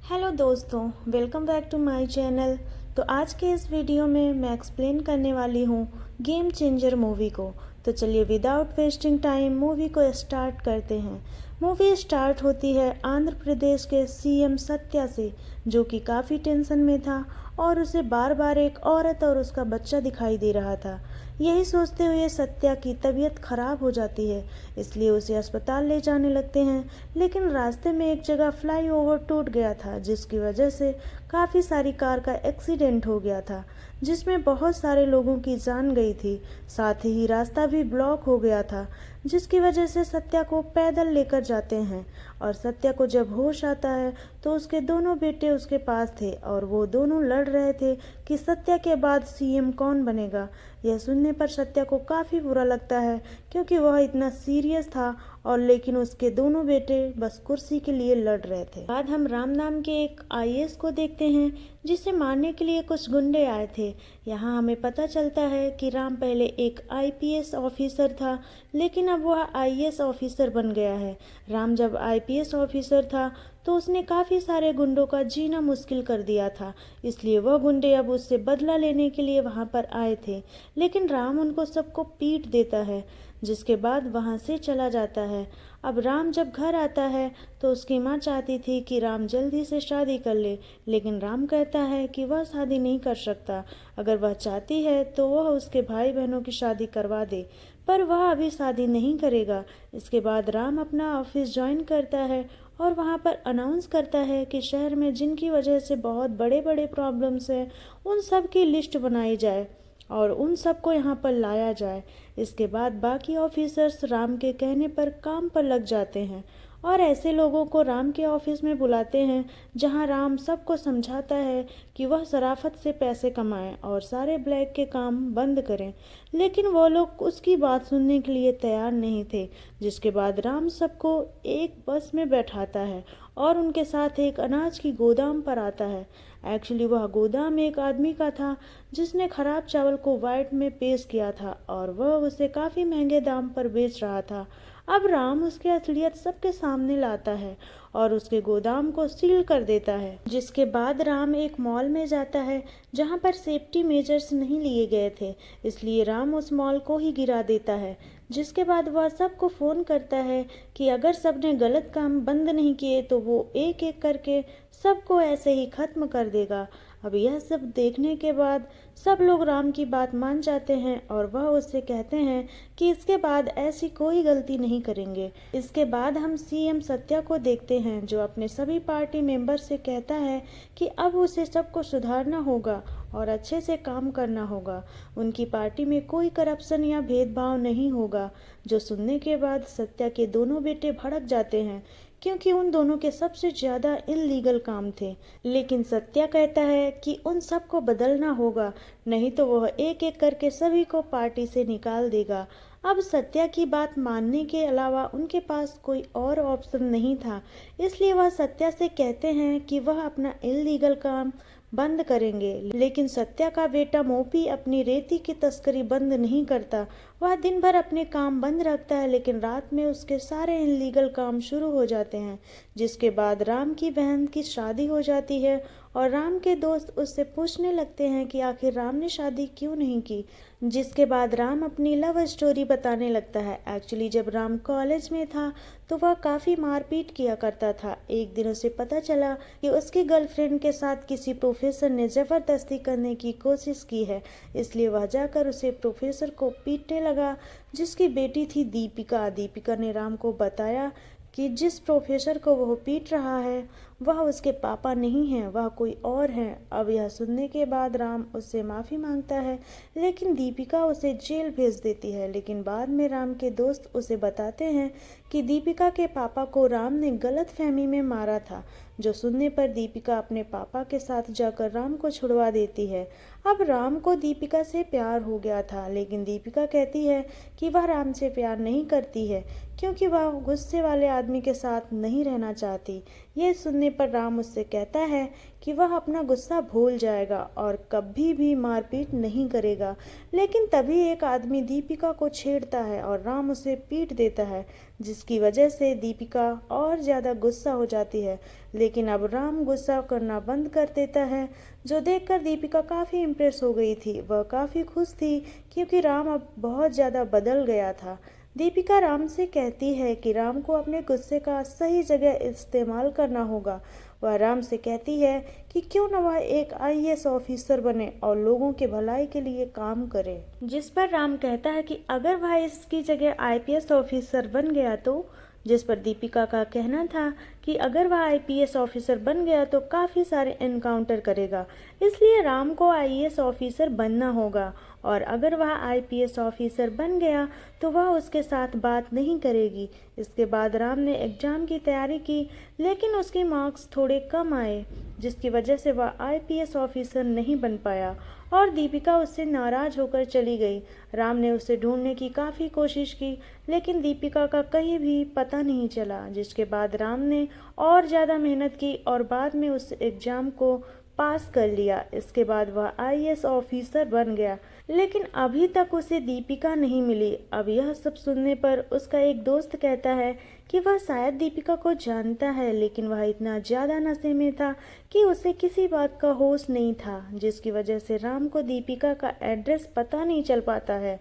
Hello दोस्तों, welcome back to my channel. तो आज के इस वीडियो में मैं एक्सप्लेन करने वाली हूँ गेम चेंजर मूवी को। तो चलिए विदाउट वेस्टिंग टाइम मूवी को स्टार्ट करते हैं। मूवी स्टार्ट होती है आंध्र प्रदेश के सीएम सत्या से, जो कि काफ़ी टेंशन में था और उसे बार बार एक औरत और उसका बच्चा दिखाई दे रहा था। यही सोचते हुए सत्या की तबीयत खराब हो जाती है, इसलिए उसे अस्पताल ले जाने लगते हैं। लेकिन रास्ते में एक जगह फ्लाईओवर टूट गया था, जिसकी वजह से काफ़ी सारी कार का एक्सीडेंट हो गया था, जिसमें बहुत सारे लोगों की जान गई थी। साथ ही रास्ता भी ब्लॉक हो गया था, जिसकी वजह से सत्या को पैदल लेकर जाते हैं। और सत्या को जब होश आता है तो उसके दोनों बेटे उसके पास थे और वो दोनों लड़ रहे थे कि सत्या के बाद सीएम कौन बनेगा। यह सुनने पर सत्या को काफ़ी बुरा लगता है, क्योंकि वह इतना सीरियस था और लेकिन उसके दोनों बेटे बस कुर्सी के लिए लड़ रहे थे। बाद हम राम नाम के एक आईएएस को देखते हैं, जिसे मारने के लिए कुछ गुंडे आए थे। यहाँ हमें पता चलता है कि राम पहले एक आईपीएस ऑफिसर था, लेकिन अब वह आईएएस ऑफिसर बन गया है। राम जब आईपीएस ऑफिसर था तो उसने काफ़ी सारे गुंडों का जीना मुश्किल कर दिया था, इसलिए वह गुंडे अब उससे बदला लेने के लिए वहाँ पर आए थे। लेकिन राम उनको सबको पीट देता है, जिसके बाद वहाँ से चला जाता है। अब राम जब घर आता है तो उसकी माँ चाहती थी कि राम जल्दी से शादी कर ले, लेकिन राम कहता है कि वह शादी नहीं कर सकता। अगर वह चाहती है तो वह उसके भाई बहनों की शादी करवा दे, पर वह अभी शादी नहीं करेगा। इसके बाद राम अपना ऑफिस ज्वाइन करता है और वहाँ पर अनाउंस करता है कि शहर में जिनकी वजह से बहुत बड़े बड़े प्रॉब्लम्स हैं, उन सब की लिस्ट बनाई जाए और उन सबको यहाँ पर लाया जाए। इसके बाद बाकी ऑफिसर्स राम के कहने पर काम पर लग जाते हैं और ऐसे लोगों को राम के ऑफिस में बुलाते हैं, जहाँ राम सबको समझाता है कि वह शराफत से पैसे कमाएं और सारे ब्लैक के काम बंद करें। लेकिन वो लोग उसकी बात सुनने के लिए तैयार नहीं थे। जिसके बाद राम सबको एक बस में बैठाता है और उनके साथ एक अनाज की गोदाम पर आता है। एक्चुअली वह गोदाम एक आदमी का था, जिसने खराब चावल को वाइट में पेश किया था और वह उसे काफ़ी महंगे दाम पर बेच रहा था। अब राम उसकी असलियत सबके सामने लाता है और उसके गोदाम को सील कर देता है। जिसके बाद राम एक मॉल में जाता है, जहां पर सेफ्टी मेजर्स नहीं लिए गए थे, इसलिए राम उस मॉल को ही गिरा देता है। जिसके बाद वह सबको फ़ोन करता है कि अगर सबने गलत काम बंद नहीं किए तो वो एक एक करके सबको ऐसे ही ख़त्म कर देगा। अब यह सब देखने के बाद सब लोग राम की बात मान जाते हैं और वह उससे कहते हैं कि इसके बाद ऐसी कोई गलती नहीं करेंगे। इसके बाद हम सीएम सत्या को देखते हैं, जो अपने सभी पार्टी मेंबर से कहता है कि अब उसे सबको सुधारना होगा और अच्छे से काम करना होगा। उनकी पार्टी में कोई करप्शन या भेदभाव नहीं होगा। जो सुनने के बाद सत्या के दोनों बेटे भड़क जाते हैं, क्योंकि उन दोनों के सबसे ज़्यादा इनलीगल काम थे। लेकिन सत्या कहता है कि उन सबको बदलना होगा, नहीं तो वह एक एक करके सभी को पार्टी से निकाल देगा। अब सत्या की बात मानने के अलावा उनके पास कोई और ऑप्शन नहीं था, इसलिए वह सत्या से कहते हैं कि वह अपना इल्लीगल काम बंद करेंगे। लेकिन सत्या का बेटा मोपी अपनी रेती की तस्करी बंद नहीं करता। वह दिन भर अपने काम बंद रखता है, लेकिन रात में उसके सारे इनलीगल काम शुरू हो जाते हैं। जिसके बाद राम की बहन की शादी हो जाती है और राम के दोस्त उससे पूछने लगते हैं कि आखिर राम ने शादी क्यों नहीं की। जिसके बाद राम अपनी लव स्टोरी बताने लगता है। एक्चुअली जब राम कॉलेज में था तो वह काफ़ी मारपीट किया करता था। एक दिन उसे पता चला कि उसकी गर्लफ्रेंड के साथ किसी प्रोफेसर ने ज़बरदस्ती करने की कोशिश की है, इसलिए वह जाकर उसे प्रोफेसर को पीटने लगा, जिसकी बेटी थी दीपिका। दीपिका ने राम को बताया कि जिस प्रोफेसर को वह पीट रहा है वह उसके पापा नहीं हैं, वह कोई और हैं। अब यह सुनने के बाद राम उससे माफ़ी मांगता है, लेकिन दीपिका उसे जेल भेज देती है। लेकिन बाद में राम के दोस्त उसे बताते हैं कि दीपिका के पापा को राम ने गलत फहमी में मारा था। जो सुनने पर दीपिका अपने पापा के साथ जाकर राम को छुड़वा देती है। अब राम को दीपिका से प्यार हो गया था, लेकिन दीपिका कहती है कि वह राम से प्यार नहीं करती है, क्योंकि वह गुस्से वाले आदमी के साथ नहीं रहना चाहती। यह सुनने सुनने पर राम उससे कहता है कि वह अपना गुस्सा भूल जाएगा और कभी भी मारपीट नहीं करेगा। लेकिन तभी एक आदमी दीपिका को छेड़ता है और राम उसे पीट देता है, जिसकी वजह से दीपिका और ज़्यादा गुस्सा हो जाती है। लेकिन अब राम गुस्सा करना बंद कर देता है, जो देखकर दीपिका काफ़ी इम्प्रेस हो गई थी। वह काफ़ी खुश थी क्योंकि राम अब बहुत ज़्यादा बदल गया था। दीपिका राम से कहती है कि राम को अपने गुस्से का सही जगह इस्तेमाल करना होगा। वह राम से कहती है कि क्यों न वह एक आईएएस ऑफिसर बने और लोगों के भलाई के लिए काम करे। जिस पर राम कहता है कि अगर वह इसकी जगह आईपीएस ऑफिसर बन गया तो, जिस पर दीपिका का कहना था कि अगर वह आईपीएस ऑफिसर बन गया तो काफ़ी सारे एनकाउंटर करेगा, इसलिए राम को आईएएस ऑफिसर बनना होगा। और अगर वह आईपीएस ऑफिसर बन गया तो वह उसके साथ बात नहीं करेगी। इसके बाद राम ने एग्ज़ाम की तैयारी की, लेकिन उसके मार्क्स थोड़े कम आए, जिसकी वजह से वह आईपीएस ऑफिसर नहीं बन पाया और दीपिका उससे नाराज़ होकर चली गई। राम ने उसे ढूंढने की काफ़ी कोशिश की, लेकिन दीपिका का कहीं भी पता नहीं चला। जिसके बाद राम ने और ज़्यादा मेहनत की और बाद में उस एग्ज़ाम को पास कर लिया। इसके बाद वह आईएएस ऑफिसर बन गया, लेकिन अभी तक उसे दीपिका नहीं मिली। अब यह सब सुनने पर उसका एक दोस्त कहता है कि वह शायद दीपिका को जानता है, लेकिन वह इतना ज़्यादा नशे में था कि उसे किसी बात का होश नहीं था, जिसकी वजह से राम को दीपिका का एड्रेस पता नहीं चल पाता है।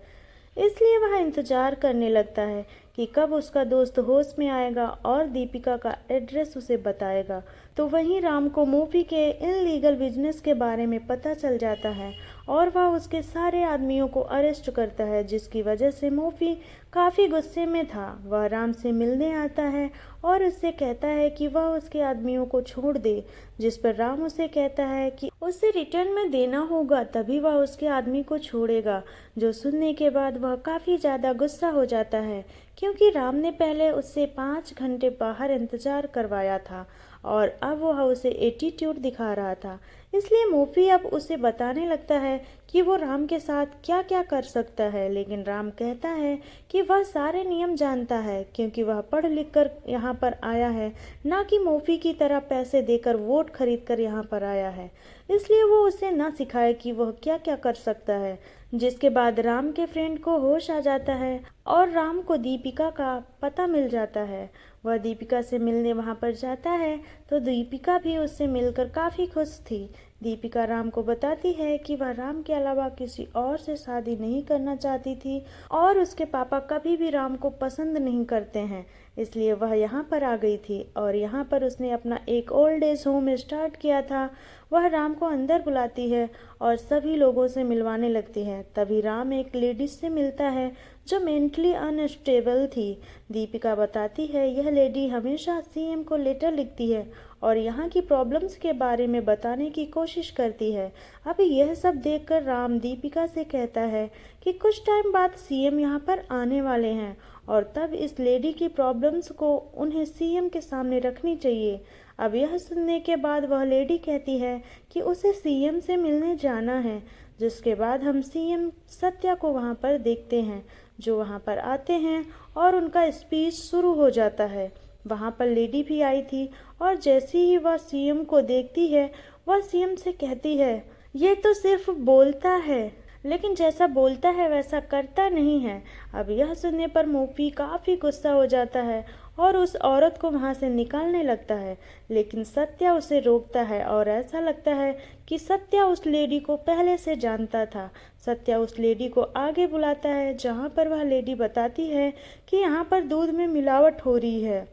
इसलिए वह इंतज़ार करने लगता है कि कब उसका दोस्त होश में आएगा और दीपिका का एड्रेस उसे बताएगा। तो वहीं राम को मूवी के इनलीगल बिजनेस के बारे में पता चल जाता है और वह उसके सारे आदमियों को अरेस्ट करता है, जिसकी वजह से मूवी काफ़ी गुस्से में था। वह राम से मिलने आता है और उससे कहता है कि वह उसके आदमियों को छोड़ दे, जिस पर राम उसे कहता है कि उसे रिटर्न में देना होगा, तभी वह उसके आदमी को छोड़ेगा। जो सुनने के बाद वह काफ़ी ज़्यादा गुस्सा हो जाता है, क्योंकि राम ने पहले उससे 5 घंटे बाहर इंतज़ार करवाया था और अब वह उसे एटीट्यूड दिखा रहा था। इसलिए मूवी अब उसे बताने लगता है कि वो राम के साथ क्या क्या कर सकता है। लेकिन राम कहता है कि वह सारे नियम जानता है, क्योंकि वह पढ़ लिख कर यहाँ पर आया है, ना कि मूवी की तरह पैसे देकर वोट खरीद कर यहाँ पर आया है। इसलिए वो उसे ना सिखाए कि वह क्या क्या कर सकता है। जिसके बाद राम के फ्रेंड को होश आ जाता है और राम को दीपिका का पता मिल जाता है। वह दीपिका से मिलने वहाँ पर जाता है, तो दीपिका भी उससे मिलकर काफ़ी खुश थी। दीपिका राम को बताती है कि वह राम के अलावा किसी और से शादी नहीं करना चाहती थी और उसके पापा कभी भी राम को पसंद नहीं करते हैं, इसलिए वह यहाँ पर आ गई थी और यहाँ पर उसने अपना एक ओल्ड एज होम स्टार्ट किया था। वह राम को अंदर बुलाती है और सभी लोगों से मिलवाने लगती है। तभी राम एक लेडीज से मिलता है जो मेंटली अनस्टेबल थी। दीपिका बताती है यह लेडी हमेशा सीएम को लेटर लिखती है और यहाँ की प्रॉब्लम्स के बारे में बताने की कोशिश करती है। अब यह सब देखकर राम दीपिका से कहता है कि कुछ टाइम बाद सीएम यहाँ पर आने वाले हैं और तब इस लेडी की प्रॉब्लम्स को उन्हें सीएम के सामने रखनी चाहिए। अब यह सुनने के बाद वह लेडी कहती है कि उसे सीएम से मिलने जाना है। जिसके बाद हम सीएम सत्या को वहाँ पर देखते हैं, जो वहाँ पर आते हैं और उनका स्पीच शुरू हो जाता है। वहाँ पर लेडी भी आई थी और जैसे ही वह सीएम को देखती है, वह सीएम से कहती है ये तो सिर्फ बोलता है, लेकिन जैसा बोलता है वैसा करता नहीं है। अब यह सुनने पर मूवी काफ़ी गुस्सा हो जाता है और उस औरत को वहाँ से निकालने लगता है, लेकिन सत्या उसे रोकता है और ऐसा लगता है कि सत्या उस लेडी को पहले से जानता था। सत्या उस लेडी को आगे बुलाता है, जहाँ पर वह लेडी बताती है कि यहाँ पर दूध में मिलावट हो रही है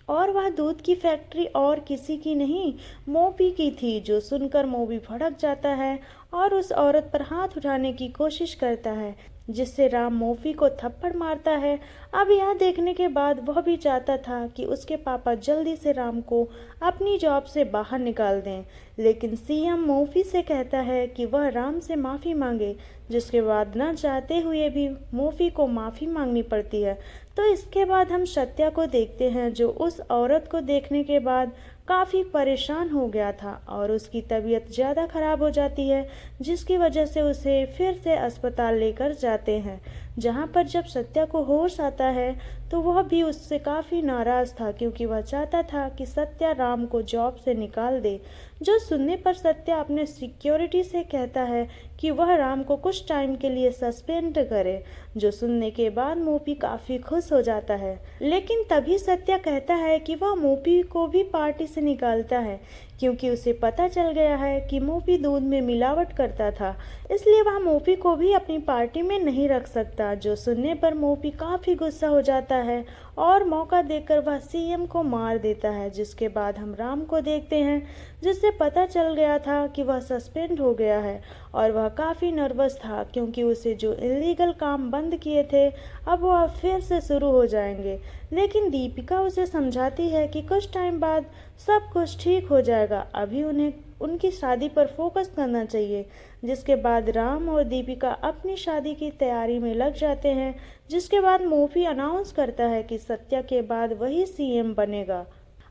और वह दूध की फैक्ट्री और किसी की नहीं, मोपी की थी। जो सुनकर मोपी भड़क जाता है और उस औरत पर हाथ उठाने की कोशिश करता है, जिससे राम मोपी को थप्पड़ मारता है। अब यह देखने के बाद वह भी चाहता था कि उसके पापा जल्दी से राम को अपनी जॉब से बाहर निकाल दें, लेकिन सीएम मोपी से कहता है कि वह राम से माफ़ी मांगे, जिसके बाद न चाहते हुए भी मोपी को माफ़ी मांगनी पड़ती है। तो इसके बाद हम सत्या को देखते हैं, जो उस औरत को देखने के बाद काफ़ी परेशान हो गया था और उसकी तबीयत ज़्यादा ख़राब हो जाती है, जिसकी वजह से उसे फिर से अस्पताल लेकर जाते हैं। जहां पर जब सत्या को होश आता है तो वह भी उससे काफ़ी नाराज़ था क्योंकि वह चाहता था कि सत्या राम को जॉब से निकाल दे। जो सुनने पर सत्या अपने सिक्योरिटी से कहता है कि वह राम को कुछ टाइम के लिए सस्पेंड करे। जो सुनने के बाद मोपी काफ़ी खुश हो जाता है, लेकिन तभी सत्या कहता है कि वह मोपी को भी पार्टी से निकालता है क्योंकि उसे पता चल गया है कि मोपी दूध में मिलावट करता था, इसलिए वह मोपी को भी अपनी पार्टी में नहीं रख सकता। जो सुनने पर मोपी काफ़ी गुस्सा हो जाता है और मौका देकर वह सीएम को मार देता है। जिसके बाद हम राम को देखते हैं, जिससे पता चल गया था कि वह सस्पेंड हो गया है और वह काफ़ी नर्वस था क्योंकि उसे जो इलीगल काम बंद किए थे अब वह फिर से शुरू हो जाएंगे। लेकिन दीपिका उसे समझाती है कि कुछ टाइम बाद सब कुछ ठीक हो जाएगा, अभी उन्हें उनकी शादी पर फोकस करना चाहिए। जिसके बाद राम और दीपिका अपनी शादी की तैयारी में लग जाते हैं। जिसके बाद मोफी अनाउंस करता है कि सत्या के बाद वही सीएम बनेगा।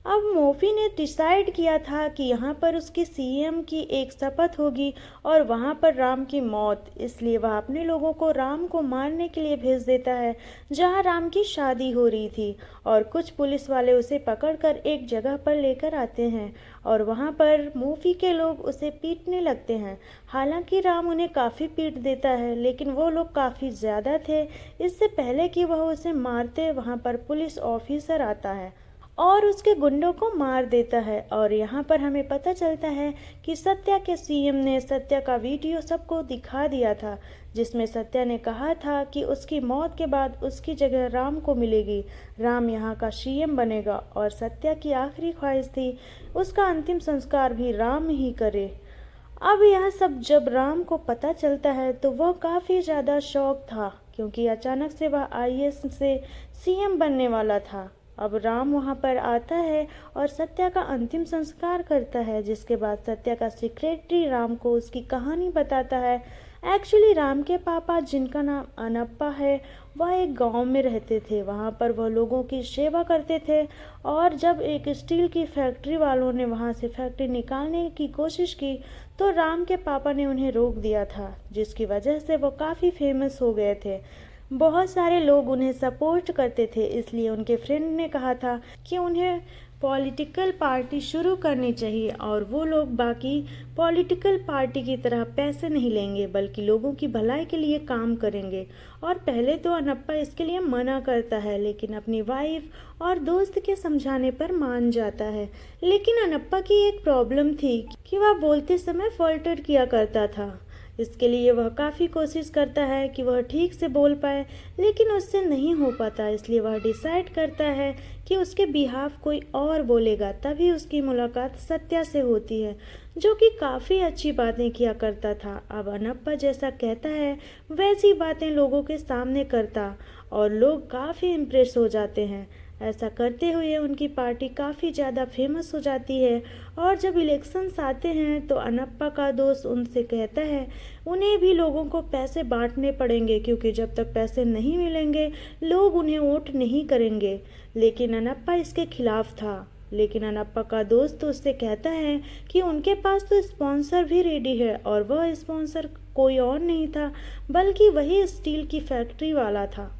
अब मोफी ने डिसाइड किया था कि यहाँ पर उसकी सीएम की एक शपथ होगी और वहाँ पर राम की मौत, इसलिए वह अपने लोगों को राम को मारने के लिए भेज देता है जहाँ राम की शादी हो रही थी। और कुछ पुलिस वाले उसे पकड़कर एक जगह पर लेकर आते हैं और वहाँ पर मोफी के लोग उसे पीटने लगते हैं। हालांकि राम उन्हें काफ़ी पीट देता है, लेकिन वो लोग काफ़ी ज़्यादा थे। इससे पहले कि वह उसे मारते, वहाँ पर पुलिस ऑफिसर आता है और उसके गुंडों को मार देता है। और यहाँ पर हमें पता चलता है कि सत्या के सीएम ने सत्या का वीडियो सबको दिखा दिया था, जिसमें सत्या ने कहा था कि उसकी मौत के बाद उसकी जगह राम को मिलेगी, राम यहाँ का सीएम बनेगा। और सत्या की आखिरी ख्वाहिश थी उसका अंतिम संस्कार भी राम ही करे। अब यह सब जब राम को पता चलता है तो वह काफ़ी ज़्यादा शॉक था क्योंकि अचानक से वह आईएएस से सीएम बनने वाला था। अब राम वहाँ पर आता है और सत्या का अंतिम संस्कार करता है। जिसके बाद सत्या का सेक्रेटरी राम को उसकी कहानी बताता है। एक्चुअली राम के पापा, जिनका नाम अनप्पा है, वह एक गांव में रहते थे। वहाँ पर वह लोगों की सेवा करते थे और जब एक स्टील की फैक्ट्री वालों ने वहाँ से फैक्ट्री निकालने की कोशिश की तो राम के पापा ने उन्हें रोक दिया था, जिसकी वजह से वो काफ़ी फेमस हो गए थे। बहुत सारे लोग उन्हें सपोर्ट करते थे, इसलिए उनके फ्रेंड ने कहा था कि उन्हें पॉलिटिकल पार्टी शुरू करनी चाहिए और वो लोग बाकी पॉलिटिकल पार्टी की तरह पैसे नहीं लेंगे बल्कि लोगों की भलाई के लिए काम करेंगे। और पहले तो अनप्पा इसके लिए मना करता है, लेकिन अपनी वाइफ और दोस्त के समझाने पर मान जाता है। लेकिन अनप्पा की एक प्रॉब्लम थी कि वह बोलते समय फॉल्टर किया करता था। इसके लिए वह काफ़ी कोशिश करता है कि वह ठीक से बोल पाए, लेकिन उससे नहीं हो पाता। इसलिए वह डिसाइड करता है कि उसके बिहाफ कोई और बोलेगा। तभी उसकी मुलाकात सत्या से होती है, जो कि काफ़ी अच्छी बातें किया करता था। अब अनप्पा जैसा कहता है वैसी बातें लोगों के सामने करता और लोग काफ़ी इम्प्रेस हो जाते हैं। ऐसा करते हुए उनकी पार्टी काफ़ी ज़्यादा फेमस हो जाती है। और जब इलेक्शंस आते हैं तो अनप्पा का दोस्त उनसे कहता है उन्हें भी लोगों को पैसे बांटने पड़ेंगे, क्योंकि जब तक पैसे नहीं मिलेंगे लोग उन्हें वोट नहीं करेंगे। लेकिन अनप्पा इसके खिलाफ था। लेकिन अनप्पा का दोस्त उससे कहता है कि उनके पास तो स्पॉन्सर भी रेडी है और वह स्पॉन्सर कोई और नहीं था बल्कि वही स्टील की फैक्ट्री वाला था।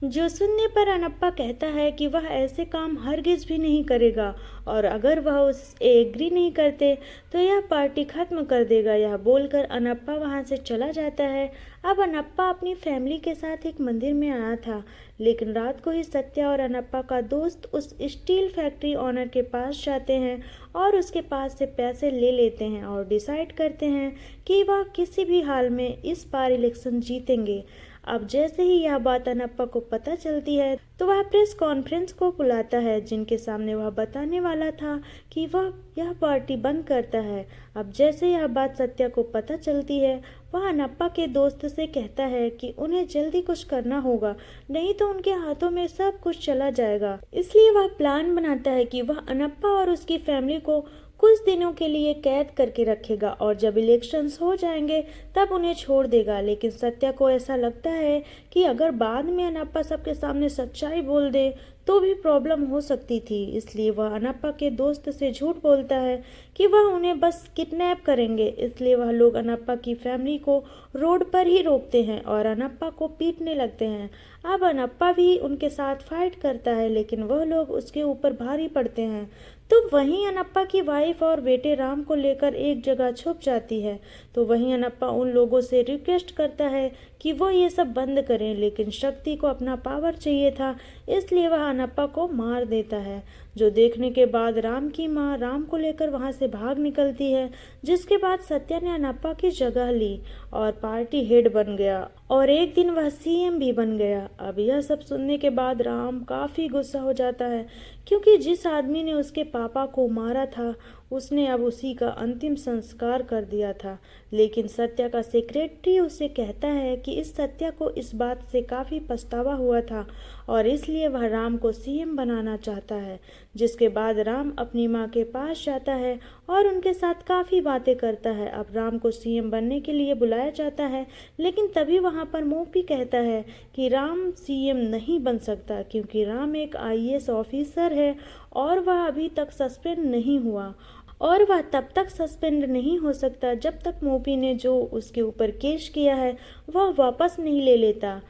जो सुनने पर अनप्पा कहता है कि वह ऐसे काम हरगिज भी नहीं करेगा और अगर वह उससे एग्री नहीं करते तो यह पार्टी खत्म कर देगा। यह बोलकर अनप्पा वहां से चला जाता है। अब अनप्पा अपनी फैमिली के साथ एक मंदिर में आया था, लेकिन रात को ही सत्या और अनप्पा का दोस्त उस स्टील फैक्ट्री ओनर के पास जाते हैं और उसके पास से पैसे ले लेते हैं और डिसाइड करते हैं कि वह किसी भी हाल में इस बार इलेक्शन जीतेंगे। अब जैसे ही यह बात अनप्पा को पता चलती है तो वह प्रेस कॉन्फ्रेंस को बुलाता है, जिनके सामने वह बताने वाला था कि वह यह पार्टी बंद करता है। अब जैसे यह बात सत्या को पता चलती है, वह अनप्पा के दोस्त से कहता है कि उन्हें जल्दी कुछ करना होगा, नहीं तो उनके हाथों में सब कुछ चला जाएगा। इसलिए वह प्लान बनाता है कि वह अनप्पा और उसकी फैमिली को कुछ दिनों के लिए कैद करके रखेगा और जब इलेक्शंस हो जाएंगे तब उन्हें छोड़ देगा। लेकिन सत्या को ऐसा लगता है कि अगर बाद में अनप्पा सबके सामने सच्चाई बोल दे तो भी प्रॉब्लम हो सकती थी। इसलिए वह अनप्पा के दोस्त से झूठ बोलता है कि वह उन्हें बस किडनैप करेंगे। इसलिए वह लोग अनप्पा की फैमिली को रोड पर ही रोकते हैं और अनप्पा को पीटने लगते हैं। अब अनप्पा भी उनके साथ फाइट करता है, लेकिन वह लोग उसके ऊपर भारी पड़ते हैं। तो वहीं अनप्पा की वाइफ और बेटे राम को लेकर एक जगह छुप जाती है। तो वहीं अनप्पा उन लोगों से रिक्वेस्ट करता है कि वो ये सब बंद करें, लेकिन शक्ति को अपना पावर चाहिए था, इसलिए वह अनप्पा को मार देता है। जो देखने के बाद राम की माँ राम को लेकर वहां से भाग निकलती है, जिसके बाद सत्या ने अनप्पा की जगह ली और पार्टी हेड बन गया और एक दिन वह सीएम भी बन गया। अब यह सब सुनने के बाद राम काफी गुस्सा हो जाता है, क्योंकि जिस आदमी ने उसके पापा को मारा था उसने अब उसी का अंतिम संस्कार कर दिया था। लेकिन सत्या का सेक्रेटरी उसे कहता है कि इस सत्या को इस बात से काफ़ी पछतावा हुआ था और इसलिए वह राम को सीएम बनाना चाहता है। जिसके बाद राम अपनी माँ के पास जाता है और उनके साथ काफ़ी बातें करता है। अब राम को सीएम बनने के लिए बुलाया जाता है, लेकिन तभी वहाँ पर मोपी कहता है कि राम सीएम नहीं बन सकता, क्योंकि राम एक आईएएस ऑफिसर है और वह अभी तक सस्पेंड नहीं हुआ और वह तब तक सस्पेंड नहीं हो सकता जब तक मोपी ने जो उसके ऊपर केस किया है वह वापस नहीं ले लेता,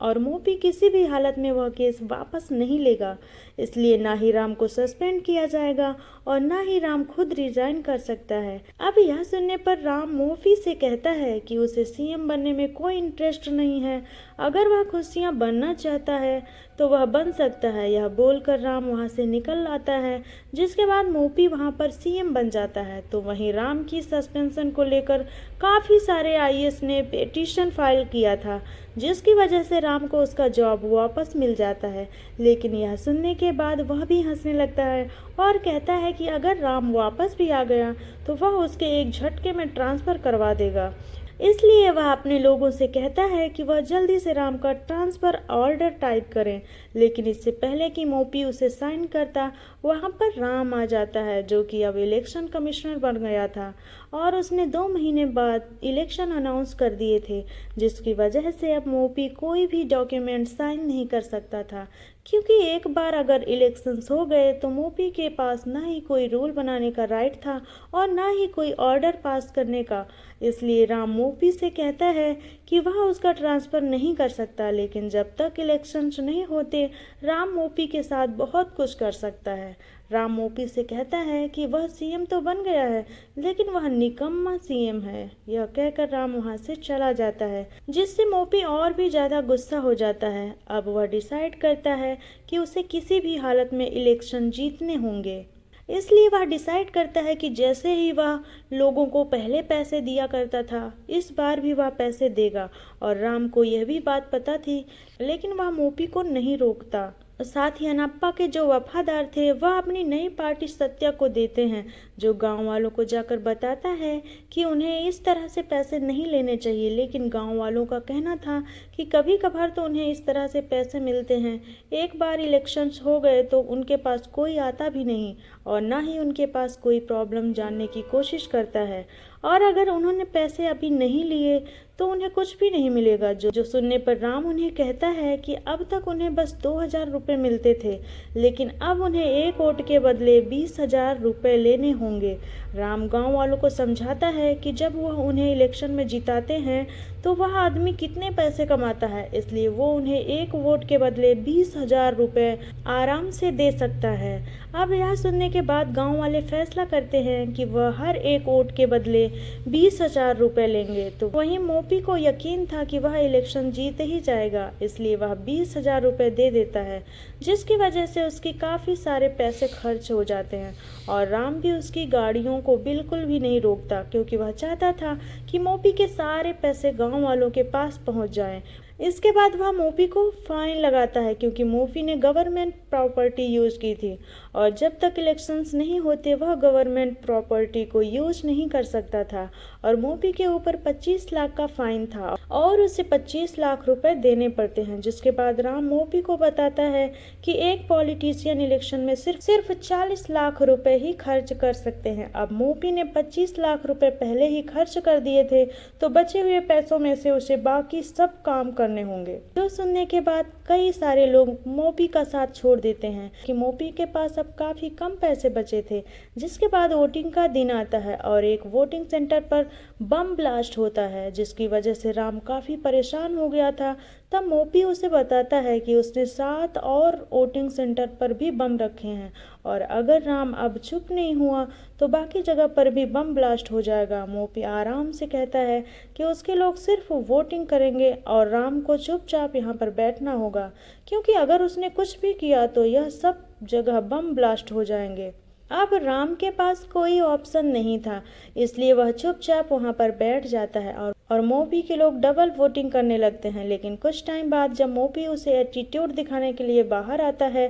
और मोपी किसी भी हालत में वह केस वापस नहीं लेगा। इसलिए ना ही राम को सस्पेंड किया जाएगा और ना ही राम खुद रिजाइन कर सकता है। अब यह सुनने पर राम मोपी से कहता है कि उसे सीएम बनने में कोई इंटरेस्ट नहीं है, अगर वह खुशियाँ बनना चाहता है तो वह बन सकता है। यह बोलकर राम वहाँ से निकल आता है, जिसके बाद मोपी वहाँ पर सीएम बन जाता है। तो वहीं राम की सस्पेंशन को लेकर काफ़ी सारे आईएएस ने पिटीशन फाइल किया था, जिसकी वजह से राम को उसका जॉब वापस मिल जाता है। लेकिन यह सुनने के बाद वह भी हंसने लगता है और कहता है कि अगर राम वापस भी आ गया तो वह उसके एक झटके में ट्रांसफ़र करवा देगा। इसलिए वह अपने लोगों से कहता है कि वह जल्दी से राम का ट्रांसफ़र ऑर्डर टाइप करें। लेकिन इससे पहले कि मोपी उसे साइन करता, वहां पर राम आ जाता है, जो कि अब इलेक्शन कमिश्नर बन गया था और उसने 2 महीने बाद इलेक्शन अनाउंस कर दिए थे, जिसकी वजह से अब मोपी कोई भी डॉक्यूमेंट साइन नहीं कर सकता था, क्योंकि एक बार अगर इलेक्शंस हो गए तो मोपी के पास ना ही कोई रूल बनाने का राइट था और ना ही कोई ऑर्डर पास करने का। इसलिए राम मोपी से कहता है कि वह उसका ट्रांसफ़र नहीं कर सकता, लेकिन जब तक इलेक्शंस नहीं होते राम मोपी के साथ बहुत कुछ कर सकता है। राम मोपी से कहता है कि वह सीएम तो बन गया है, लेकिन वह निकम्मा सीएम है। यह कहकर राम वहां से चला जाता है, जिससे मोपी और भी ज़्यादा गुस्सा हो जाता है। अब वह डिसाइड करता है कि उसे किसी भी हालत में इलेक्शन जीतने होंगे। इसलिए वह डिसाइड करता है कि जैसे ही वह लोगों को पहले पैसे दिया करता था, इस बार भी वह पैसे देगा। और राम को यह भी बात पता थी, लेकिन वह मोपी को नहीं रोकता। साथ ही अनप्पा के जो वफादार थे वह अपनी नई पार्टी सत्या को देते हैं, जो गांव वालों को जाकर बताता है कि उन्हें इस तरह से पैसे नहीं लेने चाहिए। लेकिन गांव वालों का कहना था कि कभी कभार तो उन्हें इस तरह से पैसे मिलते हैं। एक बार इलेक्शंस हो गए तो उनके पास कोई आता भी नहीं और ना ही उनके पास कोई प्रॉब्लम जानने की कोशिश करता है, और अगर उन्होंने पैसे अभी नहीं लिए तो उन्हें कुछ भी नहीं मिलेगा। जो सुनने पर राम उन्हें कहता है कि अब तक उन्हें बस 2000 रुपये मिलते थे, लेकिन अब उन्हें एक वोट के बदले 20,000 रुपये लेने होंगे। राम गांव वालों को समझाता है कि जब वह उन्हें इलेक्शन में जिताते हैं तो वह आदमी कितने पैसे कमाता है, इसलिए वो उन्हें एक वोट के बदले 20,000 रुपये आराम से दे सकता है। अब यह सुनने के बाद गांव वाले फैसला करते हैं कि वह हर एक वोट के बदले 20,000 रुपये लेंगे। तो वहीं मोपी को यकीन था कि वह इलेक्शन जीत ही जाएगा, इसलिए वह 20,000 रुपये दे देता है, जिसकी वजह से उसकी काफ़ी सारे पैसे खर्च हो जाते हैं। और राम भी उसकी गाड़ियों को बिल्कुल भी नहीं रोकता, क्योंकि वह चाहता था कि मोपी के सारे पैसे गांव वालों के पास पहुंच जाएं। इसके बाद वह मोपी को फाइन लगाता है, क्योंकि मोपी ने गवर्नमेंट प्रॉपर्टी यूज की थी और जब तक इलेक्शंस नहीं होते वह गवर्नमेंट प्रॉपर्टी को यूज नहीं कर सकता था। और मोपी के ऊपर 25 लाख का फाइन था और उसे 25 लाख रुपए देने पड़ते हैं। जिसके बाद राम मोपी को बताता है कि एक पॉलिटिशियन इलेक्शन में सिर्फ 40 लाख रुपए ही खर्च कर सकते हैं। अब मोपी ने 25 लाख रुपए पहले ही खर्च कर दिए थे, तो बचे हुए पैसों में से उसे बाकी सब काम करने होंगे। जो सुनने के बाद कई सारे लोग मोपी का साथ छोड़ देते हैं कि मोपी के पास अब काफ़ी कम पैसे बचे थे। जिसके बाद वोटिंग का दिन आता है और एक वोटिंग सेंटर पर बम ब्लास्ट होता है, जिसकी वजह से राम काफ़ी परेशान हो गया था। तब मोपी उसे बताता है कि उसने 7 और वोटिंग सेंटर पर भी बम रखे हैं और अगर राम अब चुप नहीं हुआ तो बाकी जगह पर भी बम ब्लास्ट हो जाएगा। मोपी आराम से कहता है कि उसके लोग सिर्फ वोटिंग करेंगे और राम को चुपचाप यहाँ पर बैठना होगा, क्योंकि अगर उसने कुछ भी किया तो यह सब जगह बम ब्लास्ट हो जाएंगे। अब राम के पास कोई ऑप्शन नहीं था, इसलिए वह चुपचाप वहां पर बैठ जाता है और मोपी के लोग डबल वोटिंग करने लगते हैं। लेकिन कुछ टाइम बाद जब मोपी उसे एटीट्यूड दिखाने के लिए बाहर आता है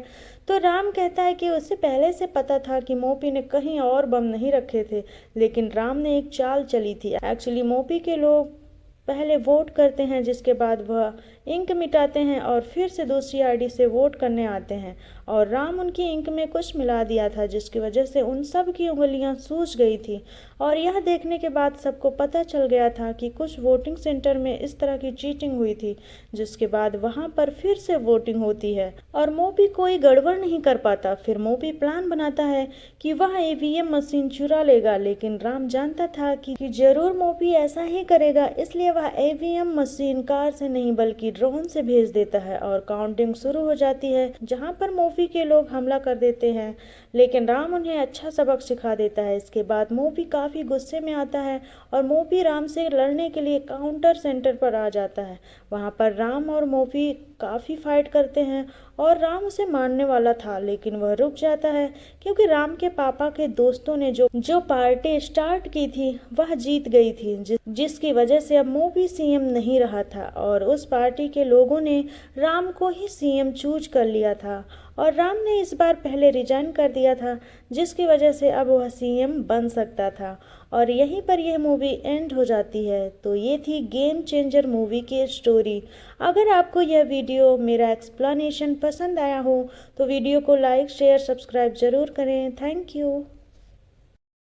तो राम कहता है कि उसे पहले से पता था कि मोपी ने कहीं और बम नहीं रखे थे, लेकिन राम ने एक चाल चली थी। एक्चुअली मोपी के लोग पहले वोट करते हैं, जिसके बाद वह इंक मिटाते हैं और फिर से दूसरी आईडी से वोट करने आते हैं और राम उनकी इंक में कुछ मिला दिया था, जिसकी वजह से उन सब की उंगलियां सूज गई थी। और यह देखने के बाद सबको पता चल गया था कि कुछ वोटिंग सेंटर में इस तरह की चीटिंग हुई थी, जिसके बाद वहां पर फिर से वोटिंग होती है और मोपी कोई गड़बड़ नहीं कर पाता। फिर मोपी प्लान बनाता है कि वह ईवीएम मशीन चुरा लेगा, लेकिन राम जानता था कि जरूर मोपी ऐसा ही करेगा, इसलिए वह ईवीएम मशीन कार से नहीं बल्कि ड्रोन से भेज देता है और काउंटिंग शुरू हो जाती है, जहां पर मोपी के लोग हमला कर देते हैं, लेकिन राम उन्हें अच्छा सबक सिखा देता है। इसके बाद मोपी काफी गुस्से में आता है और मोपी राम से लड़ने के लिए काउंटर सेंटर पर आ जाता है। वहां पर राम और मोपी काफी फाइट करते हैं और राम उसे मारने वाला था, लेकिन वह रुक जाता है क्योंकि राम के पापा के दोस्तों ने जो पार्टी स्टार्ट की थी वह जीत गई थी, जिसकी वजह से अब मोपी सीएम नहीं रहा था और उस पार्टी के लोगों ने राम को ही सीएम चूज कर लिया था और राम ने इस बार पहले रिजाइन कर दिया था, जिसकी वजह से अब वह सीएम बन सकता था। और यहीं पर यह मूवी एंड हो जाती है। तो ये थी गेम चेंजर मूवी की स्टोरी। अगर आपको यह वीडियो मेरा एक्सप्लेनेशन पसंद आया हो तो वीडियो को लाइक शेयर सब्सक्राइब जरूर करें। Thank you.